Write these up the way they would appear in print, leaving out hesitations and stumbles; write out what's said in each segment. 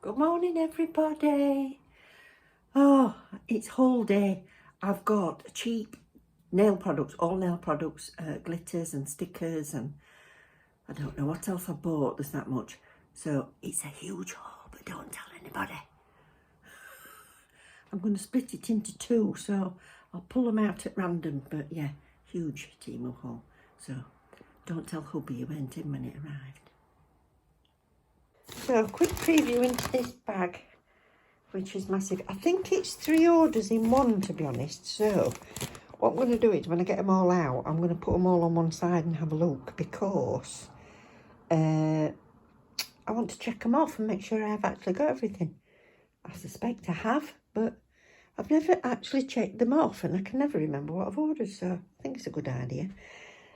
Good morning, everybody. Oh, it's haul day. I've got cheap nail products, all nail products, glitters and stickers, and I don't know what else I bought. There's that much. So it's a huge haul, but don't tell anybody. I'm going to split it into two, so I'll pull them out at random. But yeah, huge Temu haul. So don't tell hubby you went in when it arrived. So quick preview into this bag, which is massive. I think it's 3 orders in one, to be honest. So what I'm going to do is when I get them all out, I'm going to put them all on one side and have a look, because I want to check them off and make sure I've actually got everything. I suspect I have, but I've never actually checked them off, and I can never remember what I've ordered, so I think it's a good idea.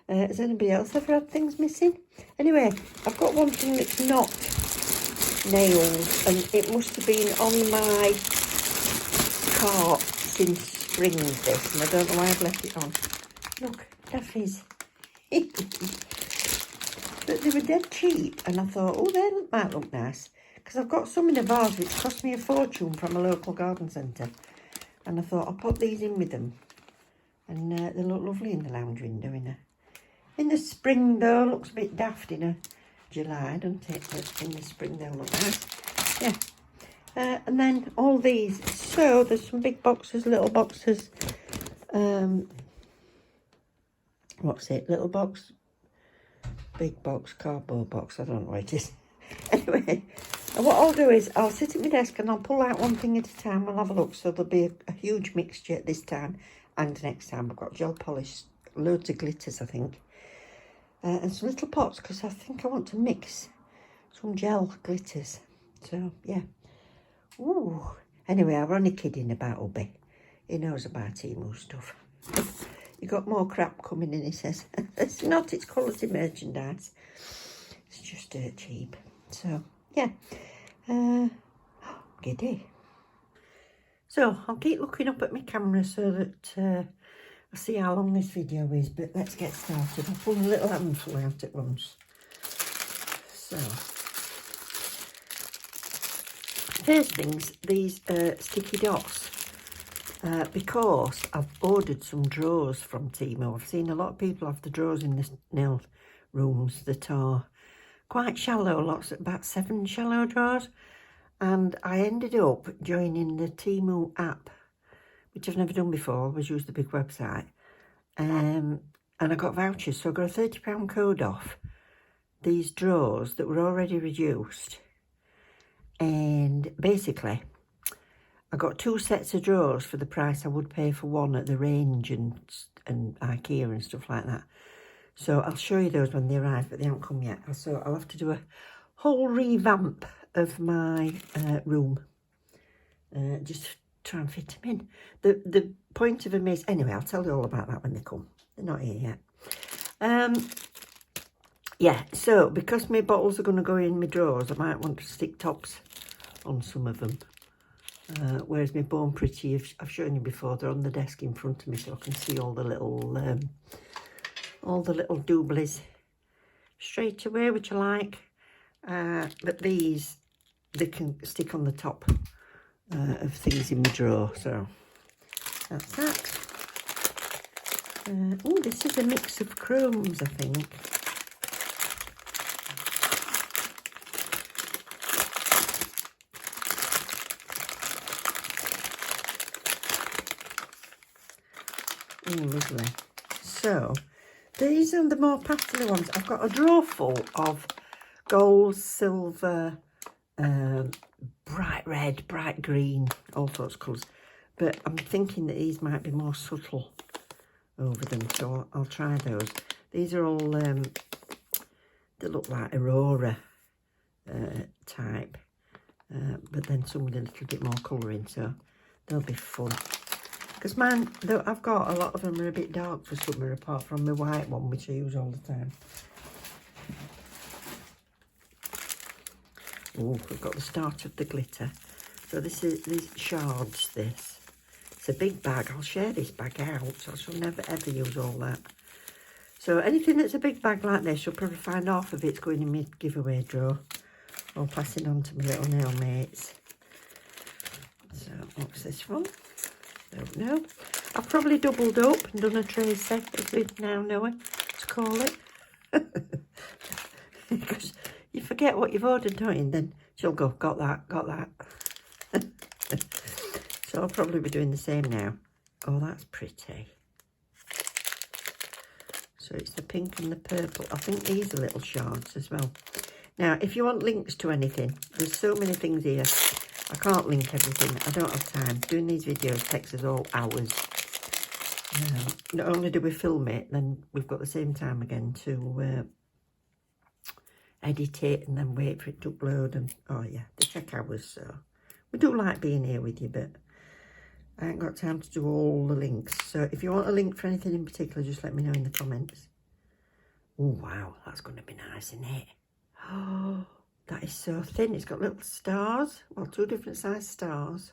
Has anybody else ever had things missing? Anyway, I've got one thing that's not nails, and it must have been on my cart since spring, this, and I don't know why I've left it on. Look, Daffy's. But they were dead cheap, and I thought, oh, they might look nice, because I've got some in a vase which cost me a fortune from a local garden centre, and I thought I'll put these in with them, and they look lovely in the lounge window. In the spring though, looks a bit daft in a July, doesn't it? But in the spring they'll look nice. Yeah. And then all these. So there's some big boxes, little boxes. What's it? Little box, big box, cardboard box. I don't know what it is. Anyway, and what I'll do is I'll sit at my desk and I'll pull out one thing at a time. I'll have a look. So there'll be a huge mixture this time and next time. I've got gel polish, loads of glitters, I think. And some little pots, because I think I want to mix some gel glitters. So, yeah. Ooh. Anyway, I'm only kidding about hubby. He knows about Temu stuff. You got more crap coming in, he says. It's not, it's quality merchandise. It's just dirt cheap. So, yeah. Giddy. So, I'll keep looking up at my camera so that I'll see how long this video is, but let's get started. I'll pull a little handful out at once. So, first things, these sticky dots, because I've ordered some drawers from Temu. I've seen a lot of people have the drawers in the nail rooms that are quite shallow, lots, about 7 shallow drawers, and I ended up joining the Temu app, which I've never done before. I always use the big website. And I got vouchers, so I got a £30 code off these drawers that were already reduced. And basically, I got 2 sets of drawers for the price I would pay for one at the range and IKEA and stuff like that. So I'll show you those when they arrive, but they haven't come yet. So I'll have to do a whole revamp of my room. Just try and fit them in. The point of them is, anyway, I'll tell you all about that when they come. They're not here yet. Yeah, so because my bottles are going to go in my drawers, I might want to stick tops on some of them. Whereas my Born Pretty, I've shown you before, they're on the desk in front of me, so I can see all the little dooblies straight away, which I like. But these, they can stick on the top of things in my drawer, so that's that. Oh, this is a mix of chromes, I think. Oh, lovely. So these are the more pastel ones. I've got a drawer full of gold, silver, bright red, bright green, all sorts of colours. But I'm thinking that these might be more subtle over them, so I'll try those. These are all, they look like Aurora type, but then some with a little bit more colouring, so they'll be fun. Because mine, though, I've got a lot of them are a bit dark for summer, apart from the white one, which I use all the time. Oh, we've got the start of the glitter. So this is these shards, this. It's a big bag. I'll share this bag out. So I shall never ever use all that. So anything that's a big bag like this, you'll probably find half of it's going in my giveaway drawer. I'll pass it on to my little nail mates. So, what's this one? Don't know. I've probably doubled up and done a tray set, as we now know it, to call it. Because you forget what you've ordered, don't you? And then she'll go, got that, got that. So I'll probably be doing the same now. Oh, that's pretty. So it's the pink and the purple. I think these are little shards as well. Now, if you want links to anything, there's so many things here. I can't link everything. I don't have time. Doing these videos takes us all hours. Not only do we film it, then we've got the same time again to edit it and then wait for it to upload. And oh yeah, they take hours. So we do like being here with you, but I ain't got time to do all the links. So if you want a link for anything in particular, just let me know in the comments. Oh wow, that's going to be nice, isn't it? Oh, that is so thin. It's got little stars, well, 2 different size stars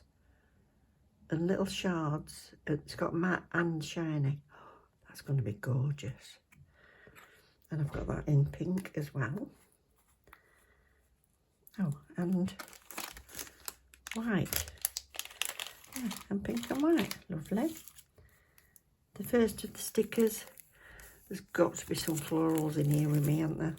and little shards. It's got matte and shiny. Oh, that's going to be gorgeous. And I've got that in pink as well. Oh, and white. Yeah, and pink and white. Lovely. The first of the stickers. There's got to be some florals in here with me, aren't there?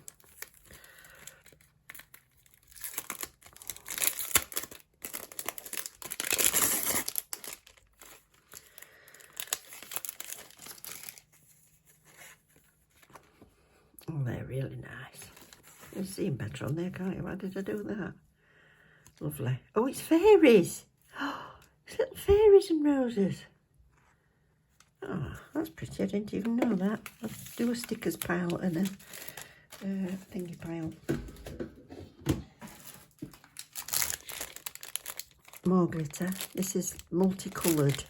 Oh, they're really nice. You see them better on there, can't you? Why did I do that? Lovely. Oh, it's fairies. Oh, it's little fairies and roses. Oh, that's pretty. I didn't even know that. I'll do a stickers pile and a thingy pile. More glitter. This is multicoloured.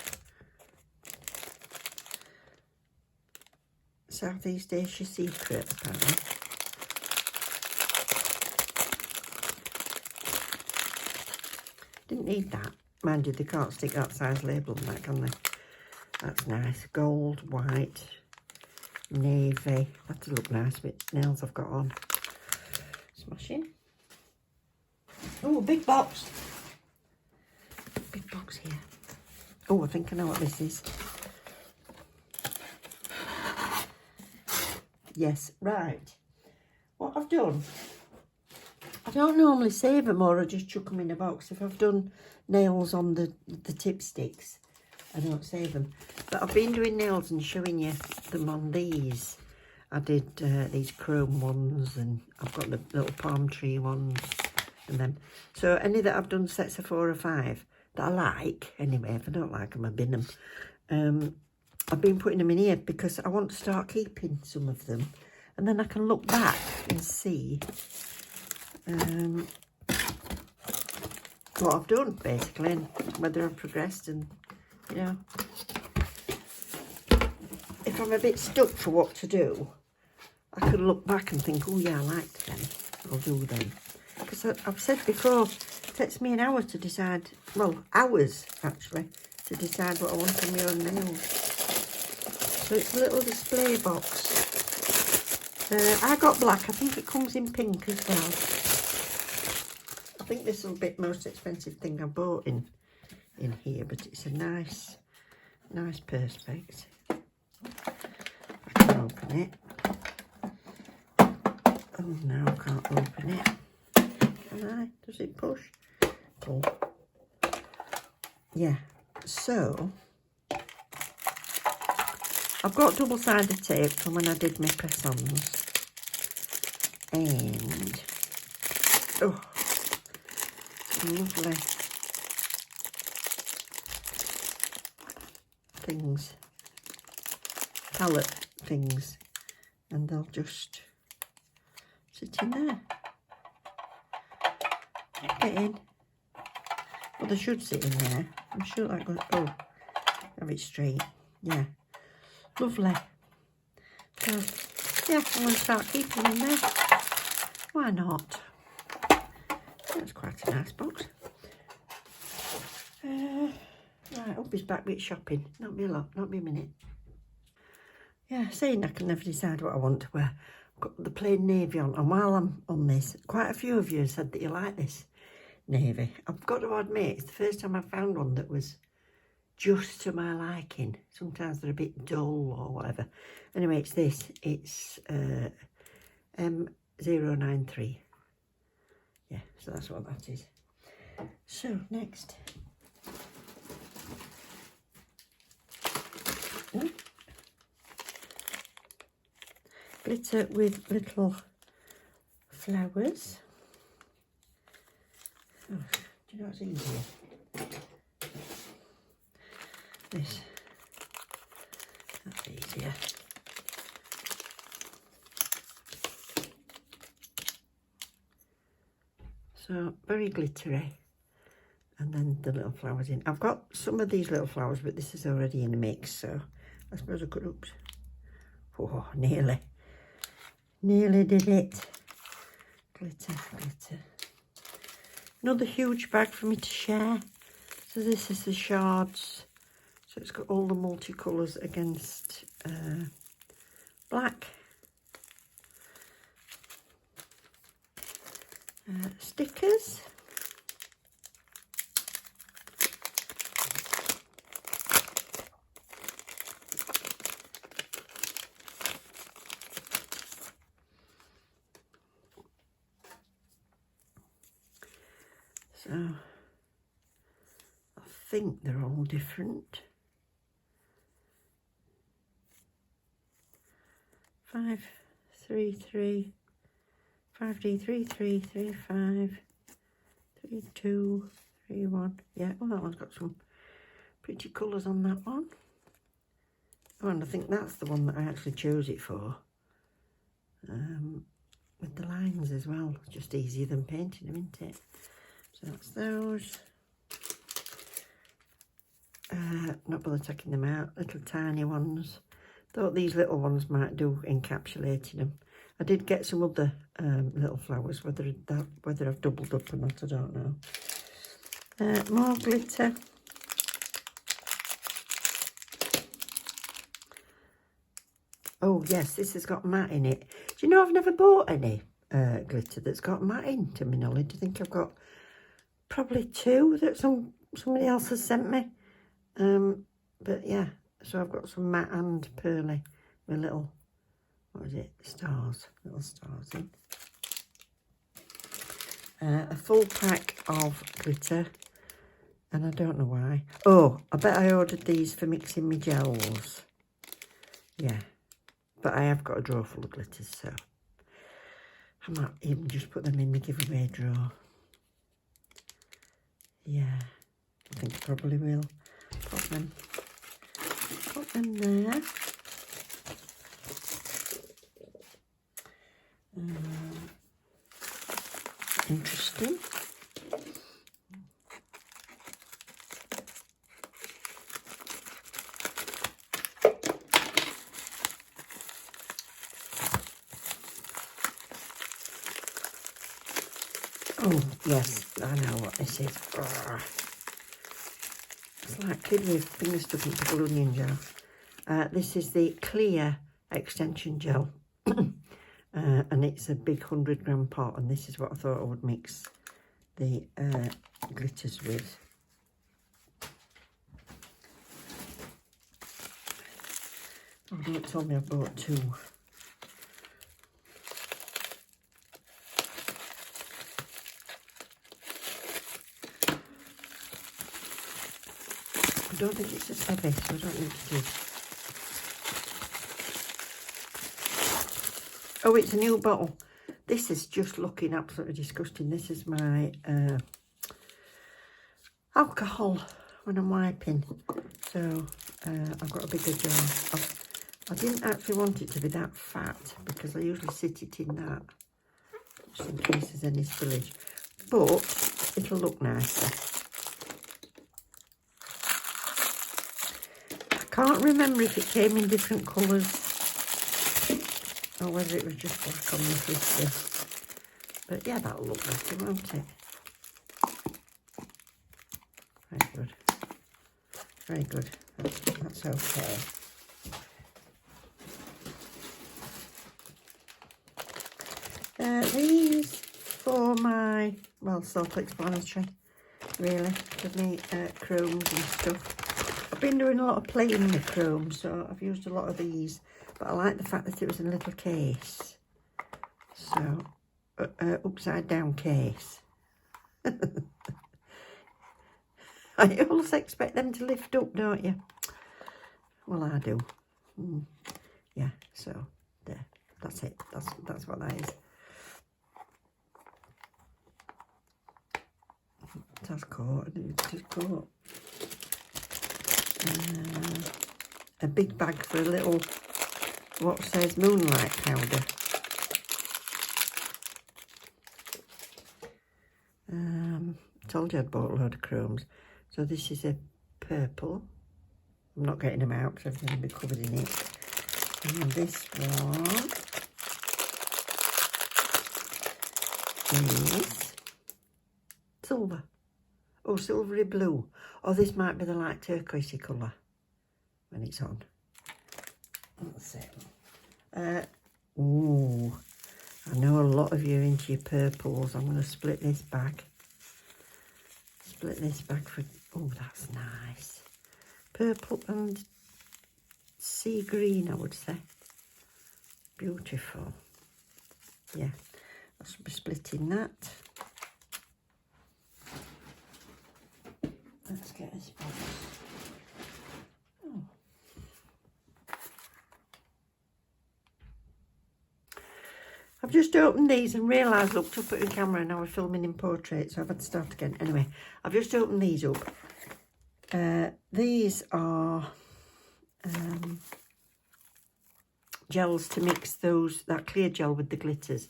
Southeast Asia Secret, apparently. Didn't need that. Mind you, they can't stick that size label on that, can they? That's nice. Gold, white, navy. That does look nice with nails I've got on. Smashing. Oh, big box. Big box here. Oh, I think I know what this is. Yes, right. What I've done, I don't normally save them or I just chuck them in a box. If I've done nails on the tip sticks, I don't save them. But I've been doing nails and showing you them on these. I did these chrome ones and I've got the little palm tree ones and then. So any that I've done sets of 4 or 5 that I like, anyway, if I don't like them, I bin them. I've been putting them in here because I want to start keeping some of them. And then I can look back and see what I've done, basically, and whether I've progressed and, you know. If I'm a bit stuck for what to do, I can look back and think, oh yeah, I liked them, I'll do them. Because I've said before, it takes me an hour to decide, well, hours actually, to decide what I want on my own nails. So it's a little display box. I got black. I think it comes in pink as well. I think this will be the most expensive thing I bought in here, but it's a nice perspex. I can open it. Oh no, I can't open it. Can I? Does it push? Pull. Yeah. So I've got double-sided tape from when I did my press-ons. And, oh, lovely things, palette things, and they'll just sit in there. Get in. Well, they should sit in there. I'm sure that goes, oh, have it straight, yeah. Lovely. So, yeah, I'm going to start keeping them there. Why not? That's quite a nice box. Right, up his back bit shopping. Not be a lot, not be a minute. Yeah, saying I can never decide what I want to wear. got the plain navy on, and while I'm on this, quite a few of you said that you like this navy. I've got to admit, it's the first time I've found one that was just to my liking. Sometimes they're a bit dull or whatever. Anyway, it's this. It's M093. Yeah, so that's what that is. So, next. Glitter with little flowers. Oh, do you know what's easier? This. That's easier. So, very glittery. And then the little flowers in. I've got some of these little flowers, but this is already in the mix, so I suppose I could, oops. Oh, nearly. Nearly did it. Glitter, glitter. Another huge bag for me to share. So this is the shards. So it's got all the multicolours against black. Stickers. So, I think they're all different. 5, 3, 3, 5D, 3, 3, 3, 5, 3, 2, 3, 1. Yeah, well, that one's got some pretty colours on that one. Oh, and I think that's the one that I actually chose it for. With the lines as well. It's just easier than painting them, isn't it? So that's those. Not bother taking them out. Little tiny ones. Thought these little ones might do encapsulating them. I did get some other little flowers. Whether I've doubled up or not, I don't know. More glitter. Oh yes, this has got matte in it. Do you know I've never bought any glitter that's got matte in, to my knowledge. I think I've got probably 2 that somebody else has sent me. But yeah, so I've got some matte and pearly with little, what is it, stars, little stars in. A full pack of glitter, and I don't know why. Oh, I bet I ordered these for mixing my gels. Yeah, but I have got a drawer full of glitters, so I might even just put them in my giveaway drawer. Yeah, I think I probably will. Put them there. Interesting. Oh, yes, I know what this is. It's like kid with fingers stuck into a onion jar. This is the clear extension gel. And it's a big 100-gram pot, and this is what I thought I would mix the glitters with. Although it told me I bought 2. I don't think it's as heavy, so I don't need to do. Oh, it's a new bottle. This is just looking absolutely disgusting. This is my alcohol when I'm wiping. So I've got a bigger jar. I didn't actually want it to be that fat because I usually sit it in that, just in case there's any spillage. But it'll look nicer. I can't remember if it came in different colours or whether it was just black on the 50. But yeah, that'll look better, won't it? Very good. Very good. That's okay. These for my, well, self-explanatory, really, for me chromes and stuff. I've been doing a lot of playing with chrome, so I've used a lot of these, but I like the fact that it was in a little case. So, upside down case. I always expect them to lift up, don't you? Well, I do. Yeah, so there, that's it. That's what that is. It has caught. It has caught. A big bag for a little, what says moonlight powder. Told you I'd bought a load of chromes. So this is a purple. I'm not getting them out because everything will be covered in it. And this one is silver. Oh, silvery blue. Oh, this might be the light turquoisey colour when it's on. That's it. Ooh, I know a lot of you are into your purples. I'm going to split this bag. Split this bag for, oh, that's nice. Purple and sea green, I would say. Beautiful. Yeah, I should be splitting that. Let's get this box. Oh. I've just opened these and realised, looked up at the camera and now we're filming in portrait, so I've had to start again. Anyway, I've just opened these up. These are gels to mix that clear gel with the glitters.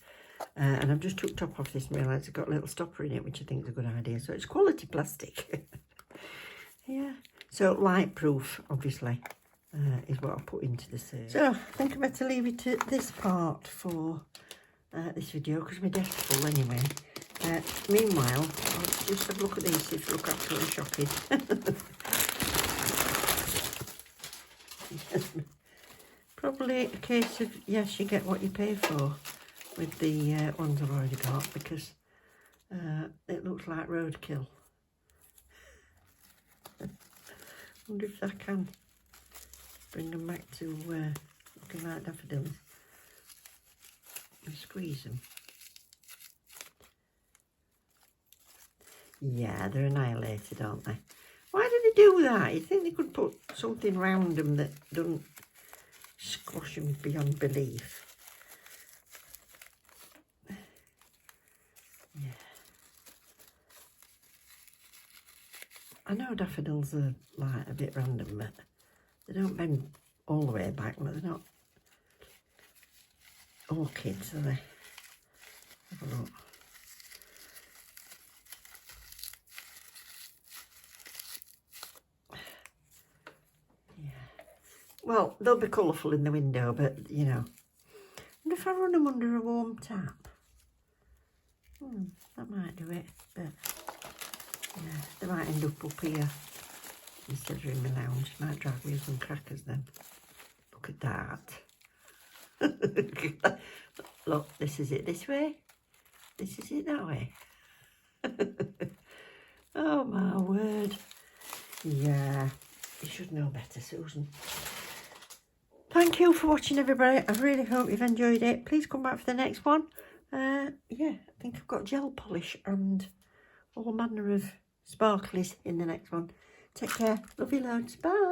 And I've just took top off this and realised it's got a little stopper in it, which I think is a good idea. So it's quality plastic. Yeah. So light proof, obviously, is what I put into the series. So I think I better leave it at this part for this video because my desk's full anyway. Meanwhile, I'll just have a look at these, see if they look absolutely shocking. Probably a case of, yes, you get what you pay for with the ones I've already got, because it looks like roadkill. Wonder if I can bring them back to looking like daffodils and squeeze them. Yeah, they're annihilated, aren't they? Why do they do that? You think they could put something round them that doesn't squash them beyond belief? Yeah. I know daffodils are like a bit random, but they don't bend all the way back, but they're not orchids, are they? Have a look. Well, they'll be colourful in the window, but, you know. And if I run them under a warm tap, that might do it, but, yeah, they might end up here instead of in my lounge. Might drag me some crackers then. Look at that. Look, this is it this way. This is it that way. Oh, my word. Yeah, you should know better, Susan. Thank you for watching, everybody. I really hope you've enjoyed it. Please come back for the next one. Yeah, I think I've got gel polish and all manner of sparklies in the next one. Take care. Love you loads. Bye.